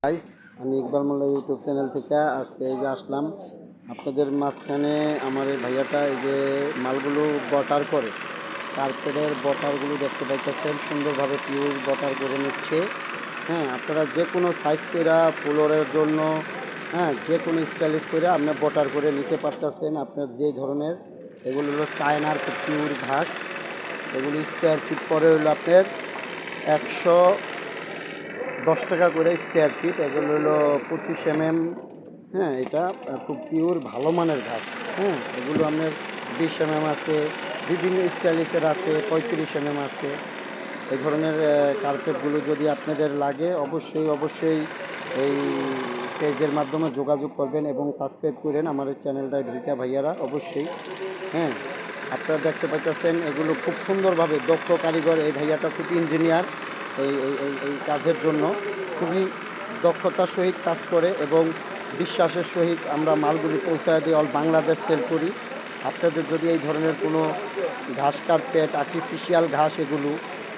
Guys, আমি ইকবাল মোল্লা YouTube channel থেকে আজকে এই যে আসলাম আপনাদের মাঝখানে। আমার এই ভাইয়াটা এই যে মালগুলো বটার করে, কার্পেটের বটারগুলো দেখতে পাইতেছেন, সুন্দরভাবে পিওর বটার করে নিচ্ছে। হ্যাঁ, আপনারা যে কোনো সাইজ করে ফ্লোরের জন্য, হ্যাঁ, যে কোনো স্টাইলিশ করে আপনি বটার করে নিতে পারতেছেন। আপনার যে ধরনের, এগুলো হলো চায়নার পিওর ঘাস। এগুলো স্কোয়ার ফিট পরে হলো আপনার 110 টাকা করে স্কোয়ার ফিট। এগুলো হলো 25 mm। হ্যাঁ, এটা খুব পিওর ভালো মানের ঘাস। হ্যাঁ, এগুলো আপনার 20 mm আছে, বিভিন্ন স্টাইলিশের আছে, 35 mm আছে। এই ধরনের কার্পেটগুলো যদি আপনাদের লাগে, অবশ্যই এই পেজের মাধ্যমে যোগাযোগ করবেন এবং সাবস্ক্রাইব করেন আমার এই চ্যানেলটায় ঢুকে ভাইয়ারা অবশ্যই। হ্যাঁ, আপনারা দেখতে পাচ্ছেন এগুলো খুব সুন্দরভাবে দক্ষ কারিগর। এই ভাইয়াটা খুব ইঞ্জিনিয়ার এই এই এই এই কাজের জন্য, খুবই দক্ষতার সহিত কাজ করে এবং বিশ্বাসের সহিত আমরা মালগুলি পৌঁছায় দিই, অল বাংলাদেশ সেল করি। আপনাদের যদি এই ধরনের কোনো ঘাস কার্পেট, আর্টিফিশিয়াল ঘাস এগুলো,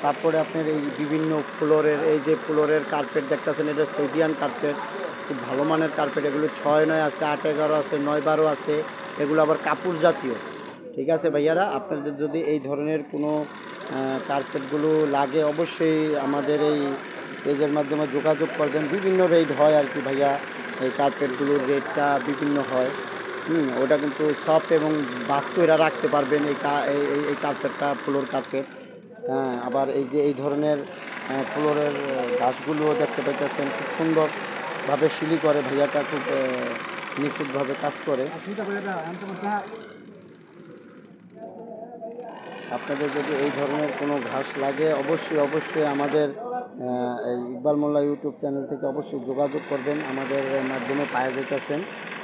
তারপরে আপনার এই বিভিন্ন ফ্লোরের, এই যে ফ্লোরের কার্পেট দেখতেছেন, এটা সৌদিয়ান কার্পেট, খুব ভালো মানের কার্পেট। এগুলো 6-9 আছে, 8-11 আছে, 9-12 আছে। এগুলো আবার কাপড় জাতীয়। ঠিক আছে ভাইয়ারা, আপনাদের যদি এই ধরনের কোনো কার্পেটগুলো লাগে, অবশ্যই আমাদের এই পেজের মাধ্যমে যোগাযোগ করবেন। বিভিন্ন রেট হয় আর কি ভাইয়া, এই কার্পেটগুলোর রেটটা বিভিন্ন হয়। ওটা কিন্তু সফট এবং বাস্তু এরা রাখতে পারবেন এই এই কার্পেটটা, ফ্লোর কার্পেট। হ্যাঁ, আবার এই যে এই ধরনের ফ্লোরের ঘাসগুলোও দেখতে পাইতেছেন, খুব সুন্দরভাবে সিলি করে ভাইয়াটা, খুব নিখুঁতভাবে কাজ করে। আপনাদের যদি এই ধরনের কোনো ঘাস লাগে, অবশ্যই আমাদের এই ইকবাল মোল্লা ইউটিউব চ্যানেল থেকে অবশ্যই যোগাযোগ করবেন, আমাদের মাধ্যমে পাওয়া যেতেছেন।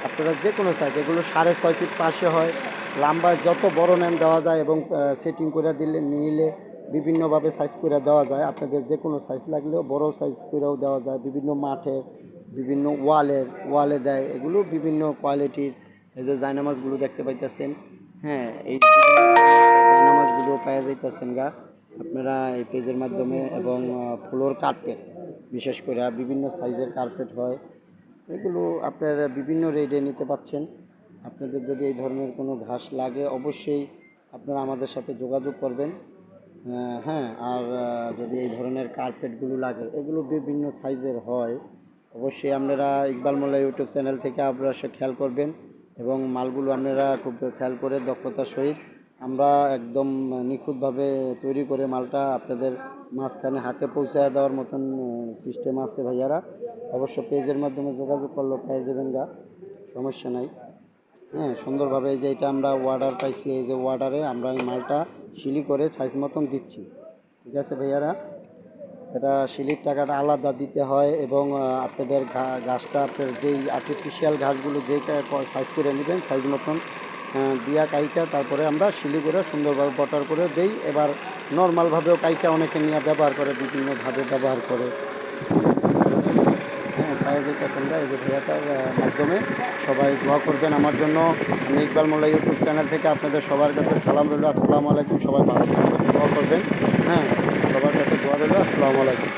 আপনারা যে কোনো সাইজ, এগুলো 6.5 ফিট পাশে হয়, লম্বা যত বড় নেন দেওয়া যায় এবং সেটিং করে দিলে নিলে বিভিন্নভাবে সাইজ করে দেওয়া যায়। আপনাদের যে কোনো সাইজ লাগলেও বড় সাইজ করেও দেওয়া যায়। বিভিন্ন মাঠে, বিভিন্ন ওয়ালে দেয়, এগুলো বিভিন্ন কোয়ালিটির। এই যে জায়নামাজগুলো দেখতে পাইতেছেন, হ্যাঁ, এই জায়নামাজগুলো পাওয়া যাইতেছেন গা আপনারা এই পেজের মাধ্যমে। এবং ফ্লোর কার্পেট, বিশেষ করে বিভিন্ন সাইজের কার্পেট হয়, এগুলো আপনারা বিভিন্ন রেটে নিতে পাচ্ছেন। আপনাদের যদি এই ধরনের কোনো ঘাস লাগে, অবশ্যই আপনারা আমাদের সাথে যোগাযোগ করবেন। হ্যাঁ, আর যদি এই ধরনের কার্পেটগুলো লাগে, এগুলো বিভিন্ন সাইজের হয়। অবশ্যই আপনারা ইকবাল মোল্লা ইউটিউব চ্যানেল থেকে আপনারা সে খেয়াল করবেন এবং মালগুলো আপনারা খুব খেয়াল করে দক্ষতার সহিত আমরা একদম নিখুঁতভাবে তৈরি করে মালটা আপনাদের মাঝখানে হাতে পৌঁছে দেওয়ার মতন সিস্টেম আছে ভাইয়ারা। অবশ্য পেজের মাধ্যমে যোগাযোগ করলেও পেয়ে যাবেন গা, সমস্যা নাই। হ্যাঁ, সুন্দরভাবে এই যে এটা আমরা অর্ডার পাইছি, এই যে অর্ডারে আমরা এই মালটা সিলি করে সাইজ মতন দিচ্ছি। ঠিক আছে ভাইয়ারা, এটা সিলির টাকাটা আলাদা দিতে হয় এবং আপনাদের ঘাসটা, আপনার যেই আর্টিফিশিয়াল ঘাসগুলো যেই সাইজ করে নেবেন, সাইজ মতন দিয়া কাইটা তারপরে আমরা সিলি করে সুন্দরভাবে বটার করে দেই। এবার নর্মালভাবেও কাইটা অনেকে নিয়ে ব্যবহার করে, বিভিন্নভাবে ব্যবহার করে। হ্যাঁ, পায়ে যেতেছেন এই যে ভাইয়াটার মাধ্যমে সবাই দোয়া করবেন আমার জন্য। আমি ইকবাল মোল্লা ইউটিউব চ্যানেল থেকে আপনাদের সবার কাছে সালাম রইল, আসসালামু আলাইকুম। সবাই ভালো থাকবেন, দোয়া করবেন। হ্যাঁ, সবার কাছে দোয়া রইল, আসসালামু আলাইকুম।